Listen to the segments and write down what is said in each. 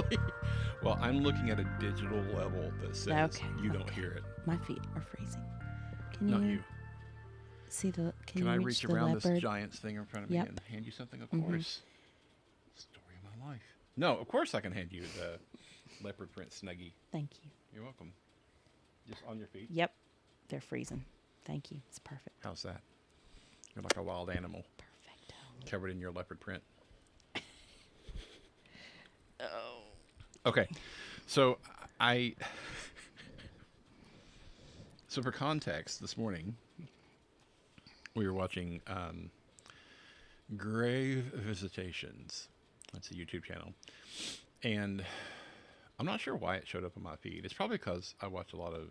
really? Well, I'm looking at a digital level that says Okay. you don't Okay. hear it. My feet are freezing. Can Not you you. see the? Can Can you I reach reach the around this leopard? giant's thing in front of me Yep. and hand you something? Of Mm-hmm. course. Story of my life. No, of course I can hand you the leopard print snuggie. Thank you. You're welcome. Just on your feet. Yep. They're freezing. Thank you. It's perfect. How's that? You're like a wild animal Perfecto. covered in your leopard print. Oh. Okay, so I. So for context, this morning we were watching Grave Visitations. That's a YouTube channel, and I'm not sure why it showed up on my feed. It's probably because I watch a lot of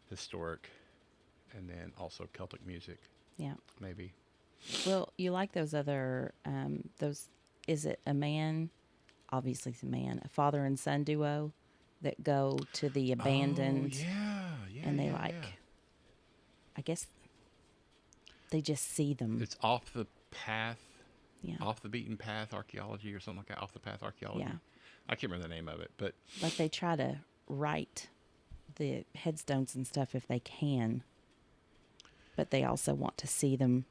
historic and then also Celtic music, Yeah. maybe. Well, you like those other those? Is it a man? Obviously, it's a man. A father and son duo that go to the Oh abandoned, yeah, yeah, and they yeah, yeah. like. I guess they just see them. It's off the path, Yeah. off the beaten path archaeology or something like that. Off the path archaeology. Yeah. I can't remember the name of it, but Like they try to write the headstones and stuff if they can, but they also want to see them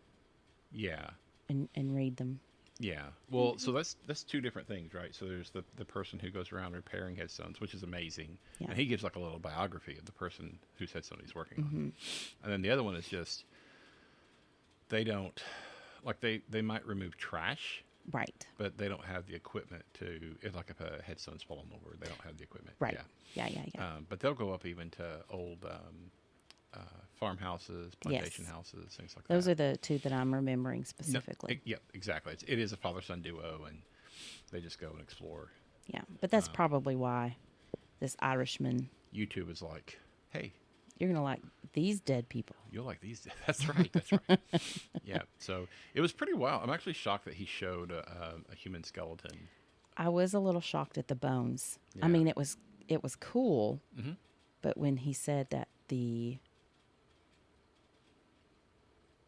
yeah, and read them. yeah. Well, so that's two different things, right? So there's the person who goes around repairing headstones, which is amazing, Yeah. and he gives like a little biography of the person whose headstone he's working on. Mm-hmm. And then the other one is just they don't like they might remove trash, Right. but they don't have the equipment to. It's like if a headstone's fallen over, they don't have the equipment. Right. Yeah. Yeah. Yeah. Yeah. But they'll go up even to old farmhouses, plantation Yes. houses, things like Those that. are the two that I'm remembering No, specifically. yep, exactly. It is a father-son duo, and they just go and explore. Yeah. But that's Um, probably why this Irishman, YouTube is like, hey, you're going to like these dead people. you'll like these. That's right. That's right. Yeah. So it was pretty wild. I'm actually shocked that he showed a human skeleton. I was a little shocked at the bones. I Yeah. mean, it was cool, Hmm. but when he said that the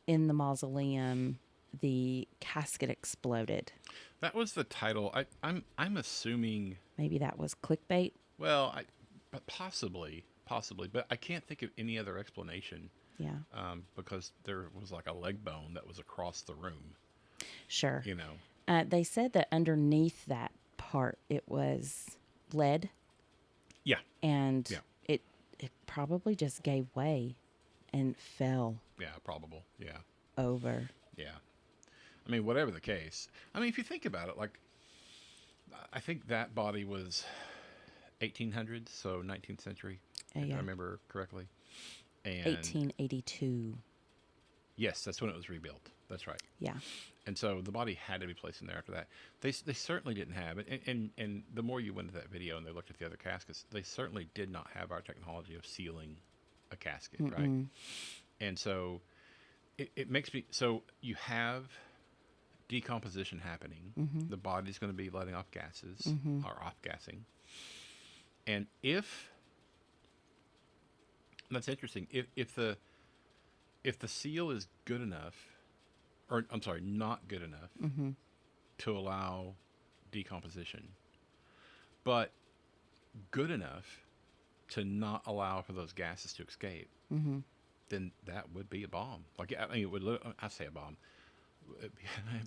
in the mausoleum the casket exploded, That was the title. I'm assuming. maybe that was clickbait. Well, but possibly, but I can't think of any other explanation. Yeah, Because there was like a leg bone that was across the room. sure. You know. They said that underneath that part it was lead, Yeah. and Yeah. it probably just gave way and fell Yeah. Probable. Yeah. over. Yeah. I mean, whatever the case. I mean, if you think about it, like, I think that body was 1800s, so 19th century, if I Yeah, remember correctly. And 1882. yes, that's when it was rebuilt. That's right. Yeah, And so the body had to be placed in there after that. They certainly didn't have it. And the more you went into that video and they looked at the other caskets, they certainly did not have our technology of sealing a casket, right? Mm-mm. And so it makes me so you have decomposition happening. Mm-hmm. The body's going to be letting off gases Mm-hmm. or off gassing. And if that's interesting, if the seal is good enough, or I'm sorry, not good enough Mm-hmm. to allow decomposition, but good enough to not allow for those gases to escape, Mm-hmm. then that would be a bomb. Like I mean, it would. I say a bomb. It'd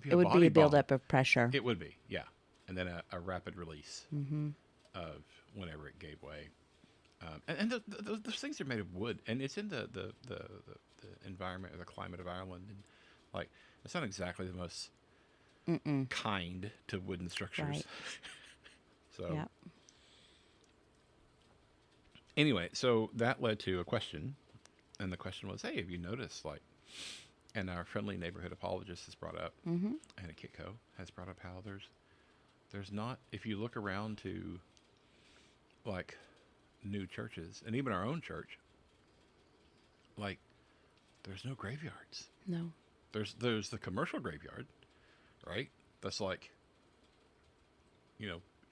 be It a would be body a bomb. buildup of pressure. It would be, yeah, and then a rapid release Mm-hmm. of whenever it gave way. And those things are made of wood, and it's in the environment or the climate of Ireland, and like it's not exactly the most Mm-mm. kind to wooden structures. Right. So Yeah. anyway, so that led to a question, and the question was, "Hey, have you noticed like?" And our friendly neighborhood apologist has brought up, Mm-hmm. and a Kitco has brought up how there's not, if you look around to like new churches and even our own church, like there's no graveyards. No. There's the commercial graveyard, right? That's like,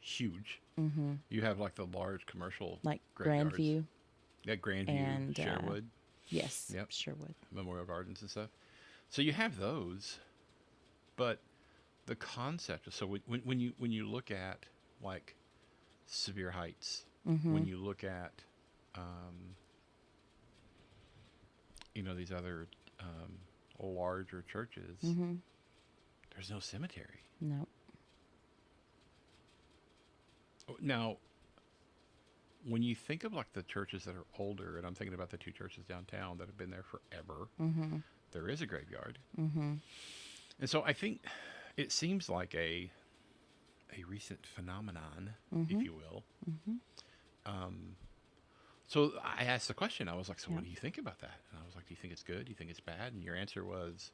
huge. Mm-hmm. You have like the large commercial Like graveyards. Grandview. Yeah, Grandview, And, Sherwood, Yes. Yep. Sherwood. Memorial Gardens and stuff. So you have those, but the concept. So when you look at like Severe Heights, Mm-hmm. when you look at, um, these other larger churches, Mm-hmm. there's no cemetery. No. Now, when you think of like the churches that are older, and I'm thinking about the two churches downtown that have been there forever, Mm-hmm. there is a graveyard. Mm-hmm. And so I think it seems like a recent phenomenon, if Mm-hmm. you will. Mm-hmm. Um, so I asked the question. I was like, "So Yeah. what do you think about that?" And I was like, "Do you think it's good? Do you think it's bad?" And your answer was,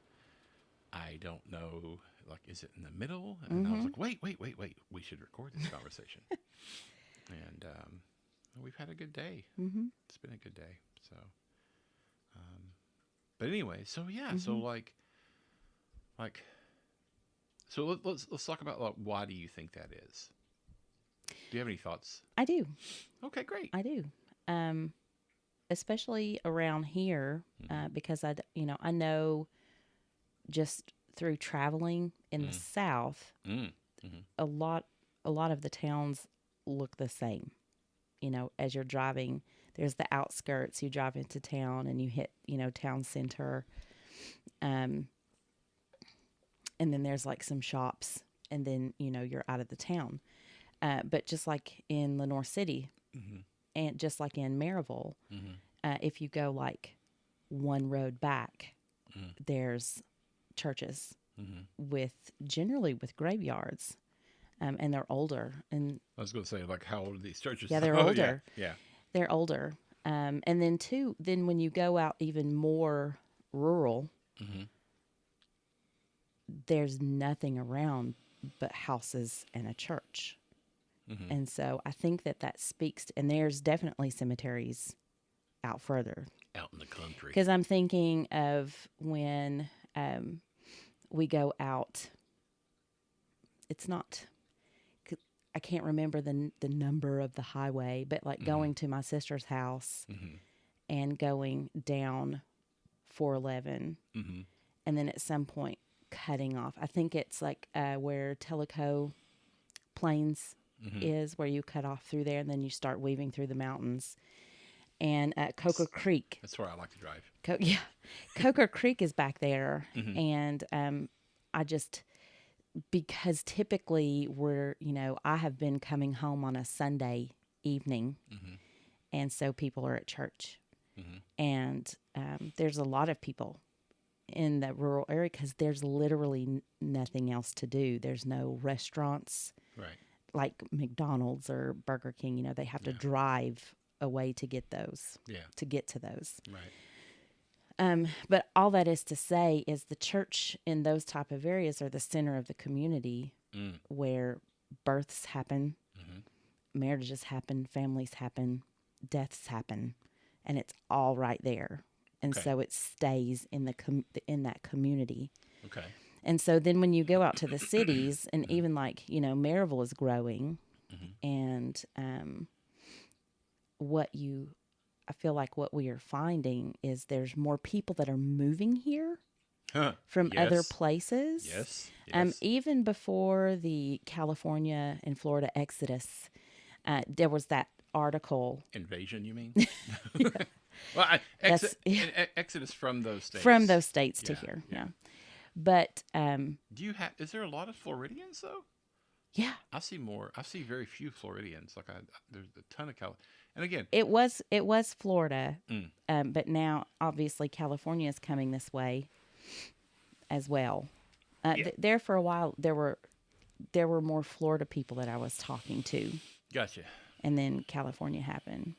"I don't know. Like, is it in the middle?" And I was Mm-hmm. like, "Wait, wait, wait, wait. We should record this conversation." And we've had a good day. Mm-hmm. It's been a good day. So, um, but anyway, so yeah, so Mm-hmm. like, so let's talk about like why do you think that is? Do you have any thoughts? I do. Okay, great. I do. Um, Especially around here, Mm-hmm. because I know just through traveling in the Mm. South, Mm. Mm-hmm. a lot, a lot of the towns look the same. As you're driving, there's the outskirts. You drive into town and you hit, town center, um, and then there's like some shops, and then you're out of the town. But just like in Lenore City, Mm-hmm. and just like in Maryville, Mm-hmm. if you go like one road back, Mm. there's churches Mm-hmm. with generally with graveyards, and they're older, and I was going to say, like, how old are these churches? yeah, they're Oh, yeah, older. yeah. They're older. And then too, then when you go out even more rural, Mm-hmm. there's nothing around but houses and a church. Mm-hmm. And so I think that speaks to, and there's definitely cemeteries out further. Out in the country. Because I'm thinking of when we go out, it's not, I can't remember the number of the highway, but like Mm-hmm. going to my sister's house Mm-hmm. and going down 411, Mm-hmm. and then at some point cutting off. I think it's like where Tellico Plains Mm-hmm. is, where you cut off through there and then you start weaving through the mountains. And Coker Creek, That's where I like to drive. yeah, Coker Creek is back there, Mm-hmm. and I just, because typically I have been coming home on a Sunday evening, Mm-hmm. and so people are at church, Mm-hmm. and there's a lot of people in the rural area because there's literally nothing else to do. There's no restaurants Right. like McDonald's or Burger King. They have to Yeah. drive away to get those, Yeah. to get to those. Right. But all that is to say is the church in those type of areas are the center of the community, Mm. where births happen, Mm-hmm. marriages happen, families happen, deaths happen, and it's all right there. And Okay. so it stays in in that community. Okay. And so then when you go out to the cities, and even like Maryville is growing, Mm-hmm. and I feel like what we are finding is there's more people that are moving here Huh. from other Yes. places. Yes. Yes. Even before the California and Florida exodus, there was that article Invasion, you mean? Well, That's- Exodus from those states. from those states to Yeah, here. yeah. Yeah. But Do you have? Is there a lot of Floridians though? yeah, I see more. I see very few Floridians. Like there's a ton of And again, it was Florida, mm, but now obviously California is coming this way as well. Yeah. There for a while there were more Florida people that I was talking to, gotcha. and then California happened.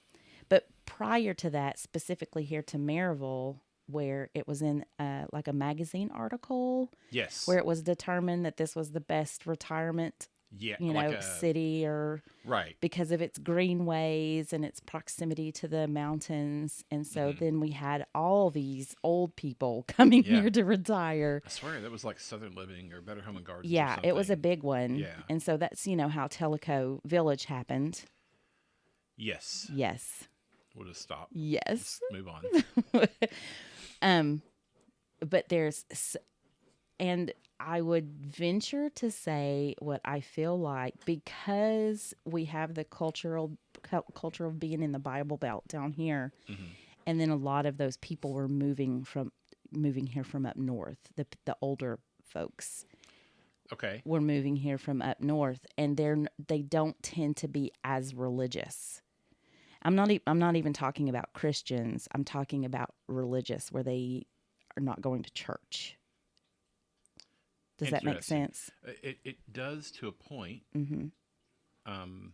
But prior to that, specifically here to Maryville, where it was in like a magazine article, Yes. where it was determined that this was the best retirement, Yeah. Like a, city, or right. because of its greenways and its proximity to the mountains. And so then we had all these old people coming Yeah. here to retire. I swear that was like Southern Living or Better Home and Gardens. or Yeah, it was a something. big one. Yeah. And so that's, how Tellico Village happened. Yes. Yes. We'll just stop. Yes. Move on. But And I would venture to say what I feel like, because we have the culture of being in the Bible Belt down here, Mm-hmm. and then a lot of those people were moving here from up north. The older folks Okay. were moving here from up north, and they don't tend to be as religious. I'm not even talking about Christians. I'm talking about religious, where they are not going to church. Does that make Interesting. sense? It does to a point. Mm-hmm. Um,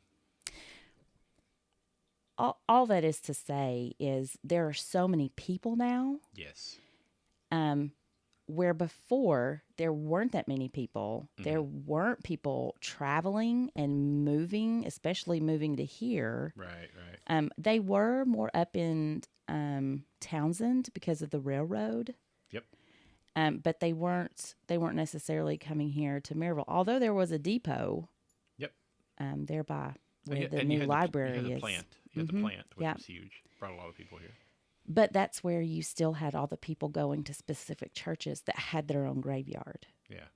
All that is to say is there are so many people now, yes. where before there weren't that many people. Mm-hmm. There weren't people traveling and moving, especially moving to here. Right. Right. They were more up in Townsend because of the railroad. Yep. But they weren't necessarily coming here to Maryville, although there was a depot. Yep. There by where And, the and new you had library the is. plant. You had the Mm-hmm. plant, which Yeah. was huge. Brought a lot of people here. But that's where you still had all the people going to specific churches that had their own graveyard. Yeah.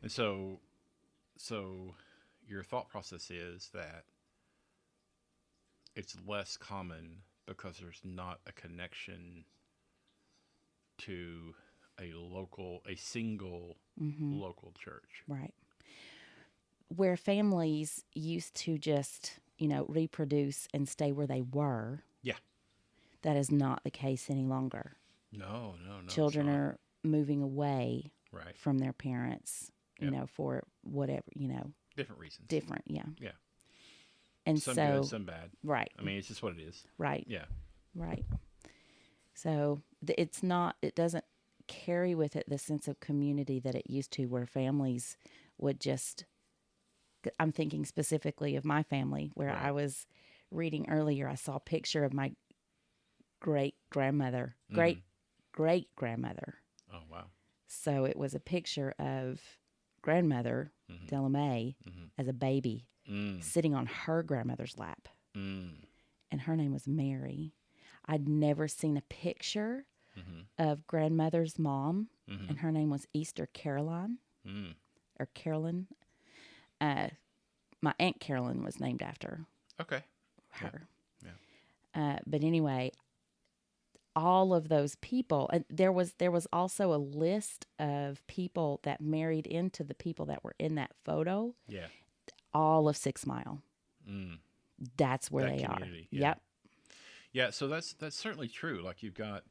And so your thought process is that it's less common because there's not a connection to a single Mm-hmm. local church. Right. Where families used to just, reproduce and stay where they were, Yeah. that is not the case any longer. No, it's Children not. are moving away Right. from their parents, Yep. for whatever, Different reasons. different, yeah. Yeah. And Some so, good, some bad. right, I mean, it's just what it is. right, Yeah. right. So it doesn't carry with it the sense of community that it used to, where families would just, I'm thinking specifically of my family, where Right. I was reading earlier, I saw a picture of my great grandmother, Mhm. great grandmother. Oh, wow. So it was a picture of grandmother, Mhm. Della Mae, Mhm. as a baby, Mm. sitting on her grandmother's lap. Mm. And her name was Mary. I'd never seen a picture Mhm. of grandmother's mom, Mhm. and her name was Easter Caroline, Mm. or Carolyn. My Aunt Carolyn was named after Okay. Yeah. her. Yeah. But anyway, all of those people, and there was also a list of people that married into the people that were in that photo. Yeah. All of 6 Mile. Mm. That's where That they community. are. Yeah. Yep. Yeah. So that's certainly true. Like you've got,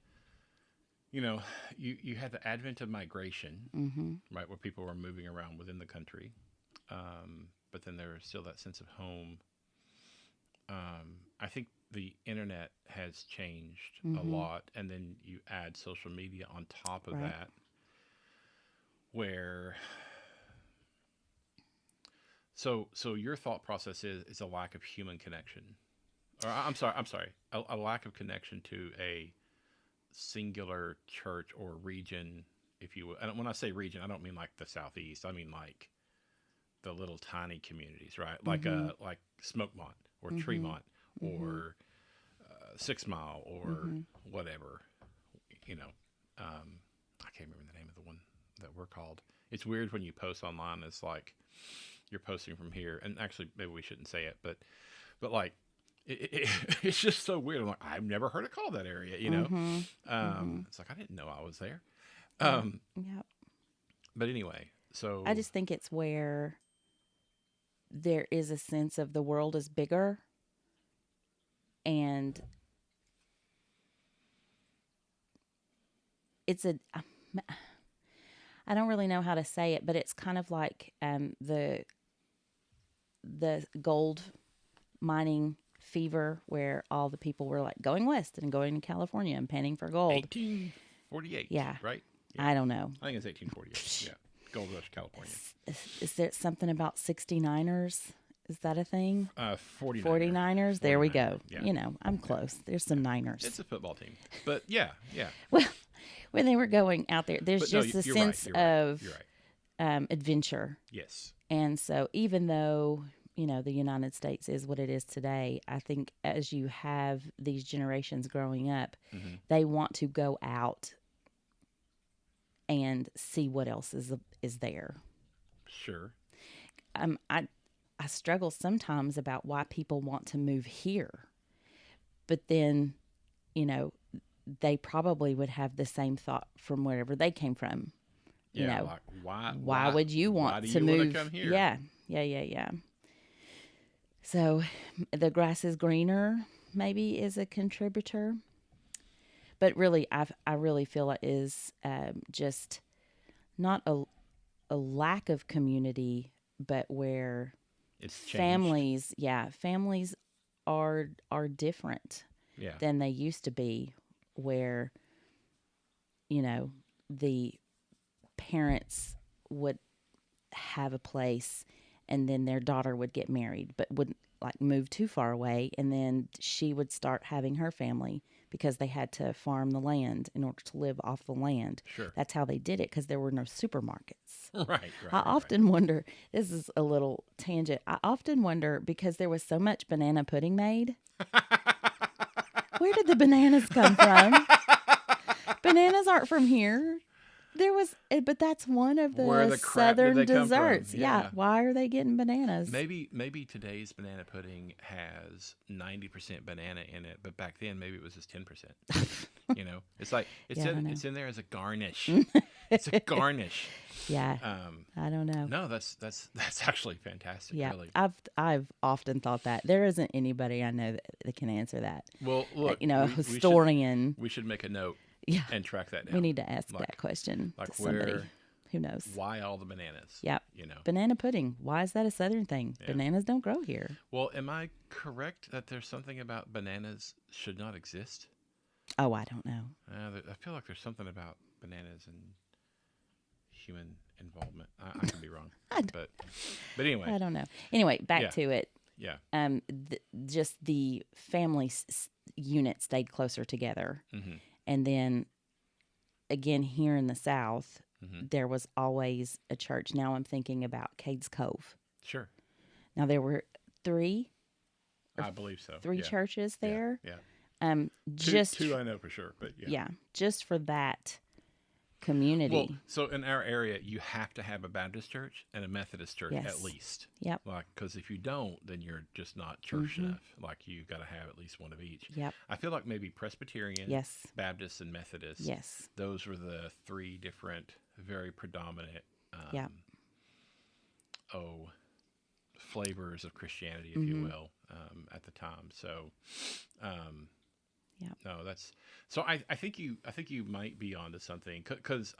you had the advent of migration, Mm-hmm. right, where people were moving around within the country, but then there was still that sense of home. I think the internet has changed a Mm-hmm. lot, and then you add social media on top of Right. that, where so your thought process is a lack of human connection, or I'm sorry, a lack of connection to a singular church or region, if you will. And when I say region, I don't mean like the southeast. I mean like the little tiny communities, right? Mm-hmm. Like Smokemont or Mm-hmm. Tremont Mm-hmm. or 6 Mile or Mm-hmm. whatever. You know, I can't remember the name of the one that we're called. It's weird when you post online. It's like you're posting from here, and actually maybe we shouldn't say it, but like it's just so weird. I'm like, I've never heard it called that area. Mm-hmm. Mm-hmm. It's like I didn't know I was there. Yeah. Yep. But anyway, so I just think it's where there is a sense of the world is bigger, and it's a I don't really know how to say it, but it's kind of like the gold mining fever, where all the people were like going west and going to California and panning for gold. 1848. Yeah. Right. Yeah. I don't know. I think it's 1848. Yeah. Gold Rush, California. Is there something about 69ers? Is that a thing? 49ers. 49ers? There we 49er, go. yeah. I'm close. There's some Niners. It's a football team. But yeah. Well, when they were going out there, there's But no, just a you're sense right. of You're right. adventure. Yes. And so even though, the United States is what it is today, I think as you have these generations growing up, Mm-hmm. they want to go out and see what else is there. Sure. I struggle sometimes about why people want to move here, but then, you know, they probably would have the same thought from wherever they came from. You Yeah, know, like why would you why want do to you want to move? come here? Yeah, yeah. So the grass is greener, maybe, is a contributor. But really, I really feel it is just not a lack of community, but where It's changed. families are different Yeah. than they used to be, where, you know, the parents would have a place and then their daughter would get married but wouldn't like move too far away, and then she would start having her family because they had to farm the land in order to live off the land. Sure. That's how they did it, because there were no supermarkets. Right. I Right. often wonder, this is a little tangent, I often wonder, because there was so much banana pudding made, where did the bananas come from? Bananas aren't from here. There was, but that's one of Where the the crap did southern they come from? desserts. Yeah. Yeah. Why are they getting bananas? Maybe today's banana pudding has 90% banana in it, but back then maybe it was just 10%. You know, it's like Yeah, I don't know. it's in there as a garnish. It's a garnish. Yeah. I don't know. No, that's actually fantastic. Yeah. Really. I've often thought that. There isn't anybody I know that can answer that. Well, look, You know, a historian. We should make a note. Yeah. And track that down. We need to ask Like- that question like to somebody. where- Who knows? Why all the bananas? Yep. You know. Banana pudding. Why is that a southern thing? Yeah. Bananas don't grow here. Well, am I correct that there's something about bananas should not exist? Oh, I don't know. I feel like there's something about bananas and human involvement. I could be wrong, but anyway, I don't know. Anyway, back Yeah. to it. yeah, Just the family unit stayed closer together. hmm And then again, here in the South, hmm there was always a church. Now I'm thinking about Cades Cove. sure, Now there were three I believe so. three Yeah. churches there. Yeah, Just two I know for sure, but yeah, just for that community. Well, so in our area, you have to have a Baptist church and a Methodist church Yes. at least. Yep. Like, because if you don't, then you're just not church enough. Like, you got to have at least one of each. Yep. I feel like maybe Presbyterian, Yes. Baptist, and Methodist. Yes. Those were the three different, very predominant, Yep. flavors of Christianity, if you will, at the time. So, Yeah. no, that's so. I think you might be onto something, because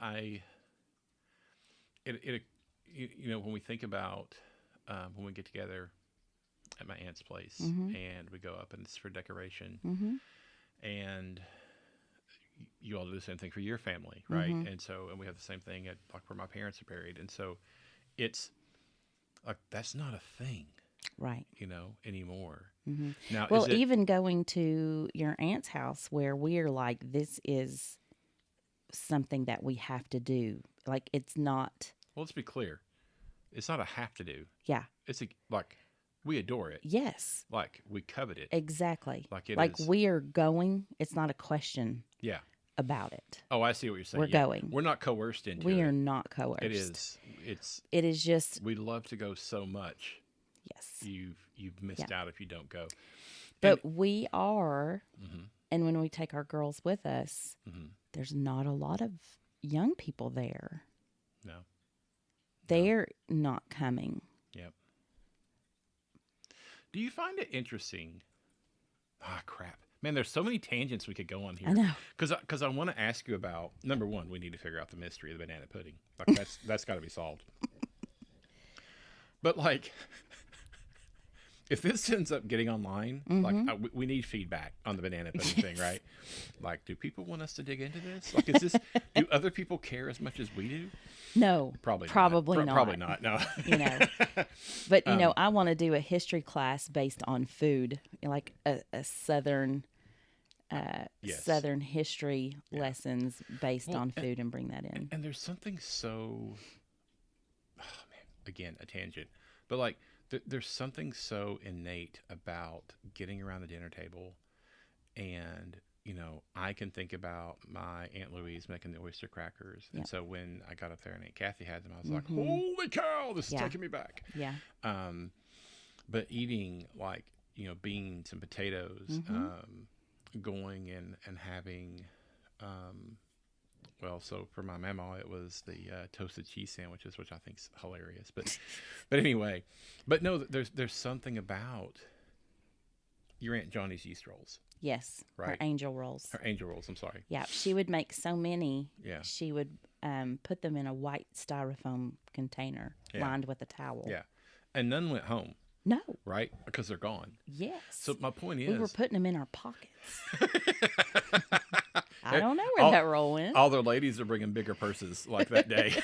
you know, when we think about when we get together at my aunt's place and we go up and it's for decoration, and you all do the same thing for your family, right? And so, and we have the same thing at like where my parents are buried, and so it's like that's not a thing, Right. you know, anymore. Now, Well, is it, even going to your aunt's house, where we're like, this is something that we have to do. Like, it's not. well, let's be clear, it's not a have to do. Yeah. It's like we adore it, Yes. like we covet it, Exactly. like it Like is. we are going. It's not a question Yeah. about it. Oh, I see what you're saying. We're Yeah. going. We're not coerced into We it. are not coerced. It is. It's. It is just We love to go so much. yes. You've missed out if you don't go. But we are, Mhm. and when we take our girls with us, Mhm. there's not a lot of young people there. No. They're not coming. Yep. Do you find it interesting? Ah, crap. Man, there's so many tangents we could go on here. I know. Because I want to ask you about, number one, we need to figure out the mystery of the banana pudding. Like that's got to be solved. But like, if this ends up getting online, like we need feedback on the banana pudding thing, right? Like, do people want us to dig into this? Like, is this? Do other people care as much as we do? No. Probably not. Probably not. No. You know. But you know, I want to do a history class based on food, like a southern Yes. southern history lessons based on food, and bring that in. And there's something so, oh man, again, a tangent, but like there's something so innate about getting around the dinner table and I can think about my Aunt Louise making the oyster crackers. And Yep. so when I got up there and Aunt Kathy had them, I was like, Mm-hmm. holy cow, this is Yeah. taking me back. Yeah. But eating like, beans and potatoes, Mm-hmm. going and having, well, so for my mama, it was the toasted cheese sandwiches, which I think's hilarious. But anyway, but no, there's something about your Aunt Johnny's yeast rolls, Yes. Her right? angel rolls. Her angel rolls. I'm sorry. Yeah. She would make so many. Yeah. She would put them in a white styrofoam container Yeah. lined with a towel. Yeah, and none went home, No. right? Because they're gone. Yes. So my point is, we were putting them in our pockets. I don't know where that roll went. all their ladies are bringing bigger purses like that day.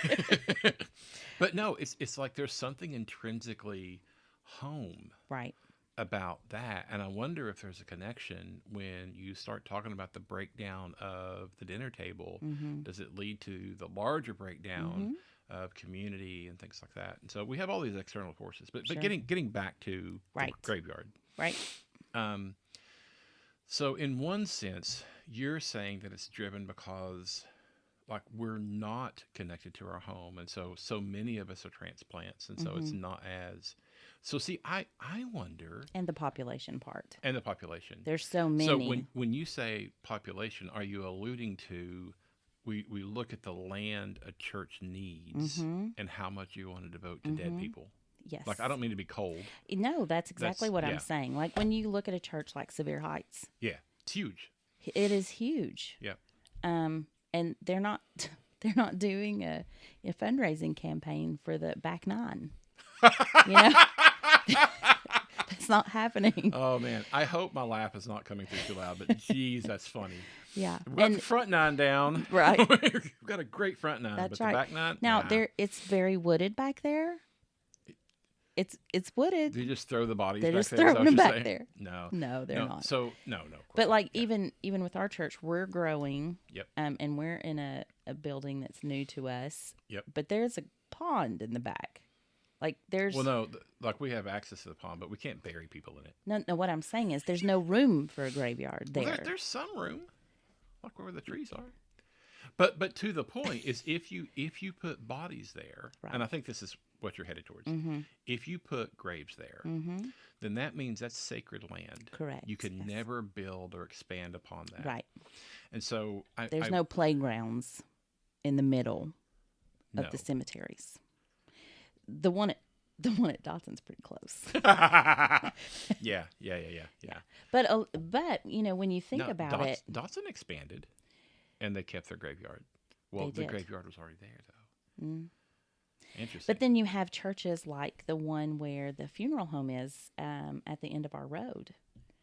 But no, it's like there's something intrinsically home Right. about that, and I wonder if there's a connection when you start talking about the breakdown of the dinner table. Mm-hmm. Does it lead to the larger breakdown of community and things like that? And so we have all these external forces, but Sure. getting back to Right. the graveyard. Right. So in one sense, you're saying that it's driven because like we're not connected to our home, and so many of us are transplants, and so it's not as so see I wonder, And the population part. and the population. There's so many. So when you say population, are you alluding to we look at the land a church needs and how much you want to devote to dead people? Yes. Like, I don't mean to be cold. No, that's exactly what yeah. I'm saying. Like when you look at a church like Severe Heights, Yeah, it's huge. it is huge. Yeah. And they're not doing a fundraising campaign for the back nine. You know, it's not happening. Oh man, I hope my laugh is not coming through too loud, but geez, that's funny. Yeah, We've got the front nine down. Right. We've got a great front nine, That's but right. the back nine. Now nah. it's very wooded back there. It's wooded. Do you just throw the bodies They're back just there? Is that throwing what them you're back saying? there. No. No, they're not. So, no. Of course But not. like Yeah. even with our church, we're growing. Yep. And we're in a building that's new to us. Yep. But there's a pond in the back. Like there's Well, no, like we have access to the pond, but we can't bury people in it. no. What I'm saying is there's no room for a graveyard there. Well, there's some room, like where the trees are. But to the point is if you put bodies there, Right. and I think this is what you're headed towards. If you put graves there, then that means that's sacred land. Correct, You can yes. never build or expand upon that. Right. And so There's no playgrounds in the middle of No. the cemeteries. The one at Dotson's pretty close. Yeah. But when you think No, about it, Dotson expanded, and they kept their graveyard. Well, They the did. graveyard was already there, though. Interesting. but then you have churches like the one where the funeral home is at the end of our road.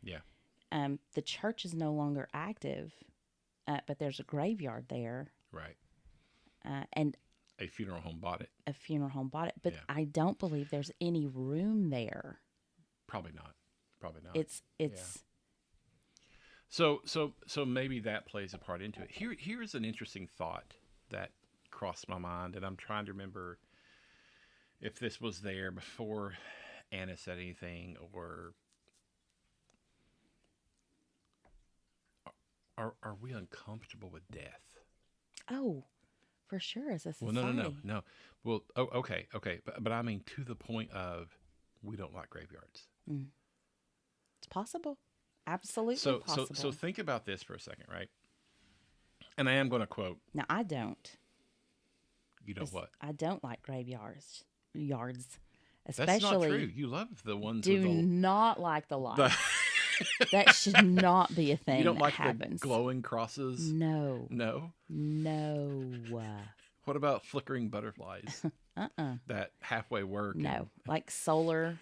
Yeah. The church is no longer active, but there's a graveyard there, Right. and A funeral home bought it. a funeral home bought it. But Yeah. I don't believe there's any room there. Probably not. It's So maybe that plays a part into it. Here's an interesting thought that crossed my mind, and I'm trying to remember if this was there before Anna said anything, or are we uncomfortable with death? oh, for sure as a Well, society. no. Well, okay, but I mean to the point of we don't like graveyards. It's possible, absolutely So possible. think about this for a second, right? And I am going to quote. Now I don't. You know what? I don't like graveyards. That's not Especially true. You love the ones do with the. not like the light. the That should not be a thing you don't that like happens. the glowing crosses? No. No. What about flickering butterflies that halfway work? No. Like solar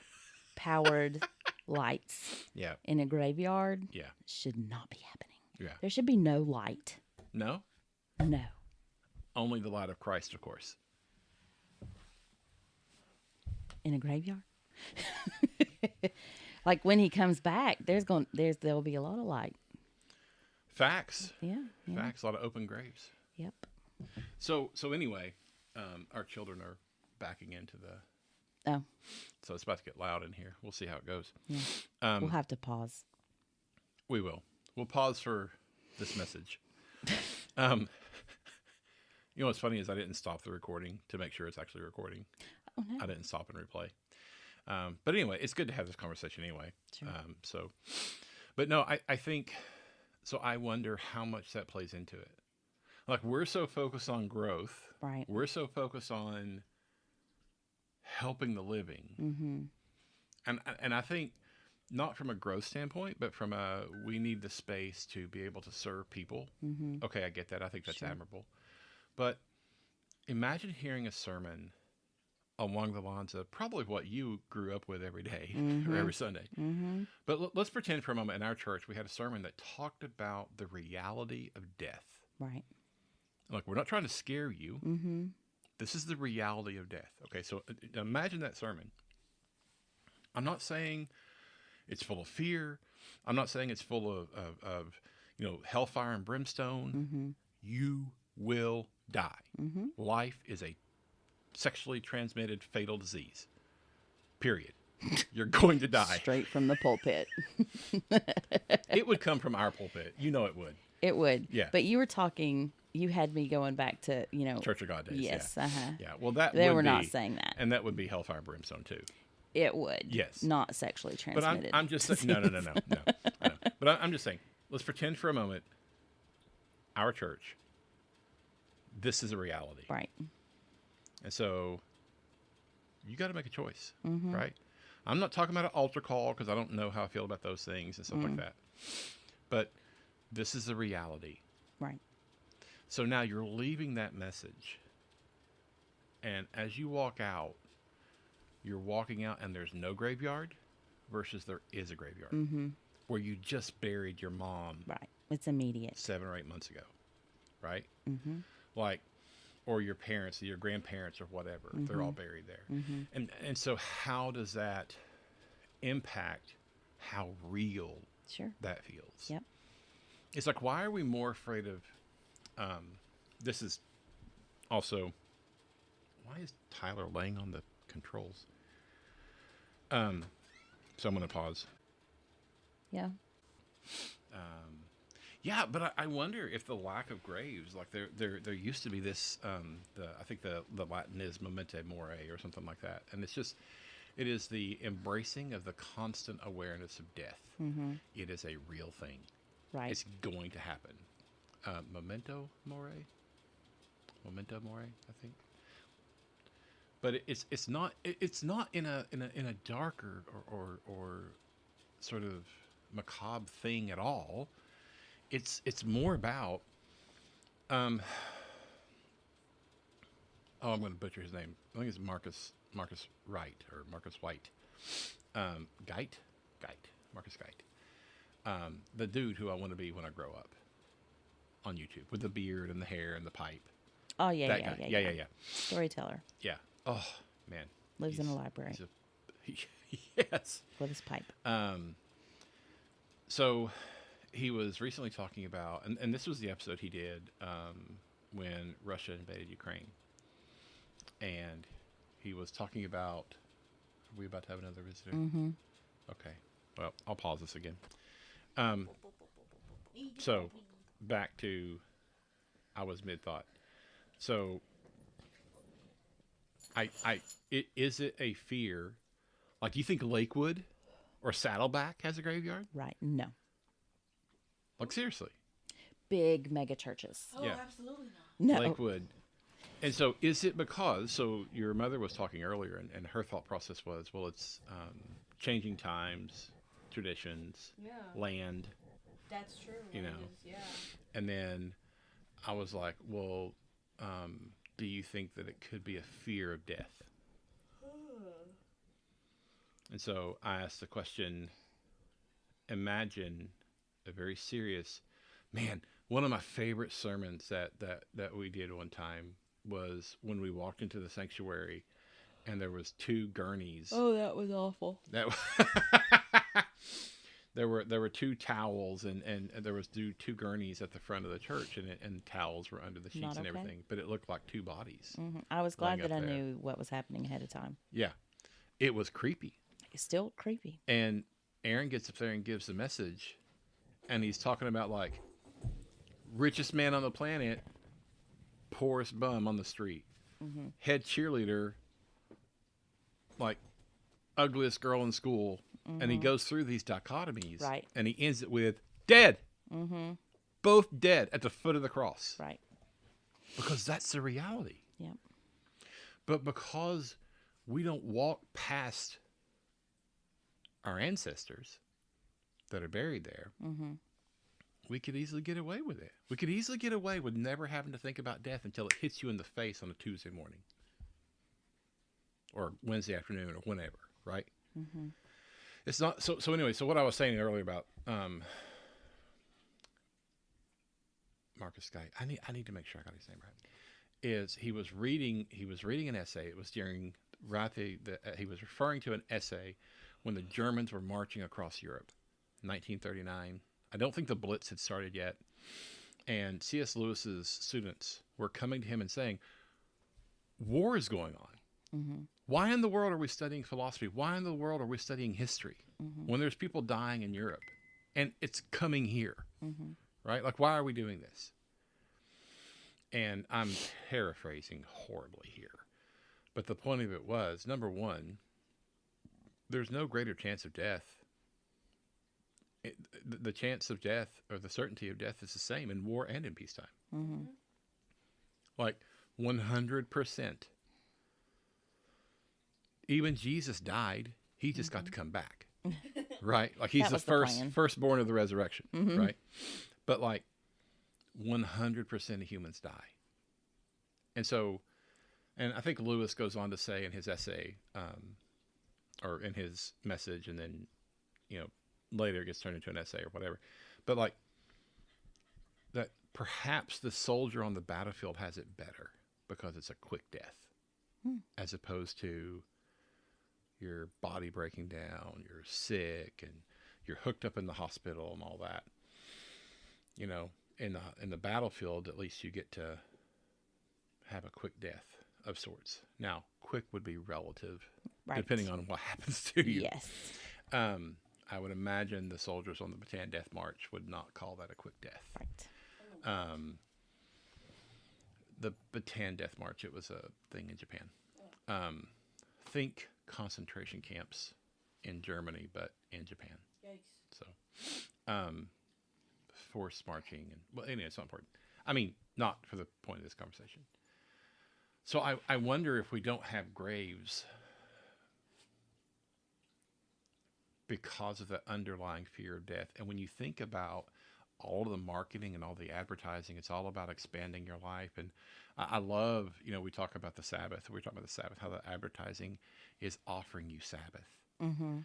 powered lights Yeah. in a graveyard Yeah. should not be happening. Yeah. There should be no light. No? No. Only the light of Christ, of course. In a graveyard. Like when he comes back, there'll be a lot of light. Facts. Yeah. Facts. A lot of open graves. Yep. So anyway, our children are backing into the. Oh, So it's about to get loud in here. We'll see how it goes. yeah. We'll have to pause. We will. We'll pause for this message. Um, you know what's funny is I didn't stop the recording to make sure it's actually recording. Oh, no. I didn't stop and replay. But anyway, it's good to have this conversation anyway. Sure. But no, I think, so I wonder how much that plays into it. Like, we're so focused on growth. Right. We're so focused on helping the living. Mm-hmm. And I think, not from a growth standpoint, but from we need the space to be able to serve people. Mm-hmm. Okay, I get that. I think that's Sure. admirable. But imagine hearing a sermon along the lines of probably what you grew up with every day or every Sunday. Mm-hmm. But let's pretend for a moment in our church we had a sermon that talked about the reality of death. Right. Look, we're not trying to scare you. Mm-hmm. This is the reality of death. Okay, so imagine that sermon. I'm not saying it's full of fear. I'm not saying it's full of hellfire and brimstone. Mm-hmm. You will die. Mm-hmm. Life is a sexually transmitted fatal disease. Period. You're going to die. Straight from the pulpit. It would come from our pulpit. You know it would. It would. Yeah. But you were talking, you had me going back to, Church of God days. Yes. Yeah. Uh-huh. Yeah. Well, that They would were be, not saying that. and that would be hellfire and brimstone too. It would. Yes. Not sexually But transmitted. I'm just saying, no. I know. But I'm just saying, let's pretend for a moment, our church, this is a reality. Right. And so you got to make a choice, Mm-hmm. right? I'm not talking about an altar call because I don't know how I feel about those things and stuff like that. But this is a reality. Right. So now you're leaving that message. And as you walk out, you're walking out and there's no graveyard versus there is a graveyard Mm-hmm. where you just buried your mom Right. It's immediate. 7 or 8 months ago, right? Mm-hmm. Like, or your parents, your grandparents or whatever, they're all buried there. Mm-hmm. And so how does that impact how real Sure. that feels? Yep. It's like, why are we more afraid of, this is also, why is Tyler laying on the controls? So I'm going to pause. Yeah. Yeah, but I wonder if the lack of graves, like there used to be this, I think the Latin is memento mori or something like that. And it is the embracing of the constant awareness of death. Mm-hmm. It is a real thing. Right. It's going to happen. Memento mori, I think. But it's not in a darker or sort of macabre thing at all. It's more about I'm going to butcher his name. I think it's Marcus Wright or Marcus White. Geit, Marcus Geit. The dude who I want to be when I grow up on YouTube with the beard and the hair and the pipe. Oh, yeah, That yeah, guy. yeah, Yeah. Storyteller. Yeah. Oh man. Lives in a library Yes. with his pipe. So he was recently talking about, and this was the episode he did when Russia invaded Ukraine. And he was talking about, are we about to have another visitor? Mm-hmm. Okay. Well, I'll pause this again. So back to, I was mid-thought. So is it a fear? Like, do you think Lakewood or Saddleback has a graveyard? Right. No. Like, seriously. Big mega churches. Oh, Yeah. absolutely not. No. Lakewood. And so is it because, so your mother was talking earlier and her thought process was, well, it's changing times, traditions, Yeah, land. that's true. You Land know. is- yeah. And then I was like, well, do you think that it could be a fear of death? And so I asked the question, imagine a very serious, man, one of my favorite sermons that we did one time was when we walked into the sanctuary and there was 2 gurneys. Oh, that was awful. That there were 2 towels and there was 2 gurneys at the front of the church and towels were under the sheets Not and okay. everything, but it looked like 2 bodies. Mm-hmm. I was glad Laying that I up there. knew what was happening ahead of time. Yeah, it was creepy. It's still creepy. And Aaron gets up there and gives the message, and he's talking about like richest man on the planet, poorest bum on the street. Mm-hmm. Head cheerleader, like ugliest girl in school. And he Mm-hmm. goes through these dichotomies. Right. And he ends it with dead. Mm-hmm. Both dead at the foot of the cross. Right. Because that's the reality. Yep. But because we don't walk past our ancestors that are buried there, Mm-hmm. we could easily get away with it. We could easily get away with never having to think about death until it hits you in the face on a Tuesday morning or Wednesday afternoon or whenever, right? Mm-hmm. It's not so anyway, so what I was saying earlier about Marcus Sky, I need to make sure I got his name right. Is he was reading an essay. It was during he was referring to an essay when the Germans were marching across Europe, 1939. I don't think the Blitz had started yet, and C.S. Lewis's students were coming to him and saying, "War is going on. Mm-hmm. Why in the world are we studying philosophy? Why in the world are we studying history Mm-hmm. when there's people dying in Europe, and it's coming here, Mm-hmm. right? Like, why are we doing this?" And I'm paraphrasing horribly here. But the point of it was, number one, there's no greater chance of death. The chance of death or the certainty of death is the same in war and in peacetime. Mm-hmm. Like 100%. Even Jesus died. He just got to come back. Right? Like he's That the was the plan. firstborn of the resurrection. Mm-hmm. Right? But like 100% of humans die. And so, and I think Lewis goes on to say in his essay, or in his message, and then, later it gets turned into an essay or whatever. But like, that perhaps the soldier on the battlefield has it better because it's a quick death, as opposed to your body breaking down, you're sick, and you're hooked up in the hospital and all that. In the battlefield, at least you get to have a quick death of sorts. Now, quick would be relative, Right. depending on what happens to you. Yes. I would imagine the soldiers on the Bataan Death March would not call that a quick death. Right. The Bataan Death March, it was a thing in Japan. Think concentration camps in Germany, but in Japan. Yikes. So, forced marching, and well, anyway, it's not important. I mean, not for the point of this conversation. So I wonder if we don't have graves because of the underlying fear of death. And when you think about all of the marketing and all the advertising, it's all about expanding your life. And I love, we talk about the Sabbath. We talk about the Sabbath, how the advertising is offering you Sabbath. Mm-hmm.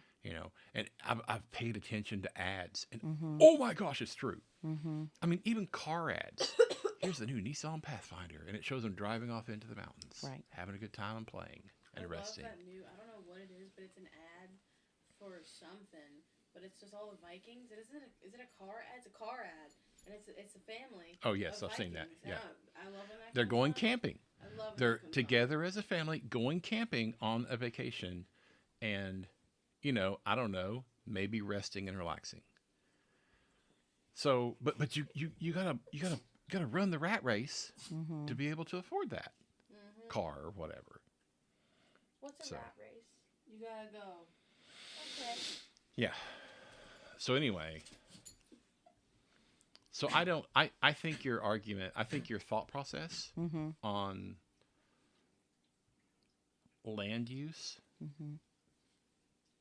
And I've paid attention to ads, and Mm-hmm. oh my gosh, it's true. Mm-hmm. I mean, even car ads. Here's the new Nissan Pathfinder, and it shows them driving off into the mountains, Right. having a good time and playing and I resting. love that new. I don't know what it is, but it's an ad for something. But it's just all the Vikings. Is it a car ad? It's a car ad, and it's a family. Oh yes, of I've seen that. Vikings. Yeah, I love when that they're comes going on. camping. I love when They're that comes together as a family, going camping on a vacation, and I don't know, maybe resting and relaxing. So, but you gotta run the rat race Mm-hmm. to be able to afford that On. Mm-hmm. car or whatever. What's a So. rat race? You gotta go. Okay. Yeah. So anyway, so I think your argument, I think your thought process Mm-hmm. on land use Mm-hmm.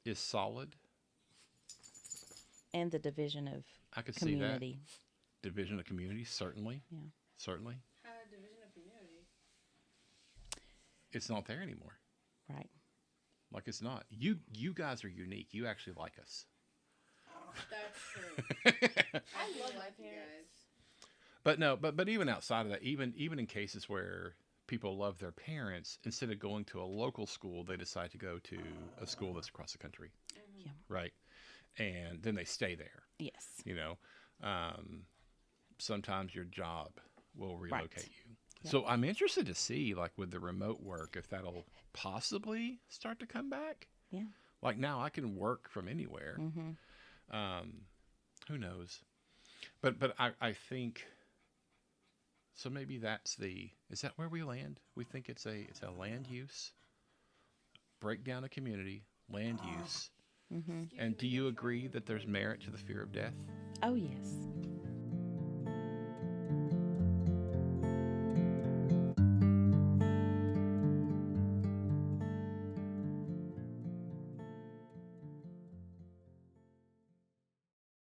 is solid. And the division of I could see that. community. Division of community, certainly. Yeah. Certainly. How a division of community. It's not there anymore. Right. Like it's not. You guys are unique. You actually like us. That's true. I love my parents. guys. But no, but even outside of that, even in cases where people love their parents, instead of going to a local school, they decide to go to a school that's across the country. Yeah. Right. And then they stay there. Yes. Sometimes your job will relocate Right. you. Yep. So I'm interested to see, like with the remote work, if that'll possibly start to come back. Yeah. Like now I can work from anywhere. Mm-hmm. Who knows? But I think So maybe that's the, is that where we land? We think it's a land use, breakdown of community, land use. Mm-hmm. Excuse And me, do they're you trying agree to that there's avoid merit to the fear of death? Oh yes.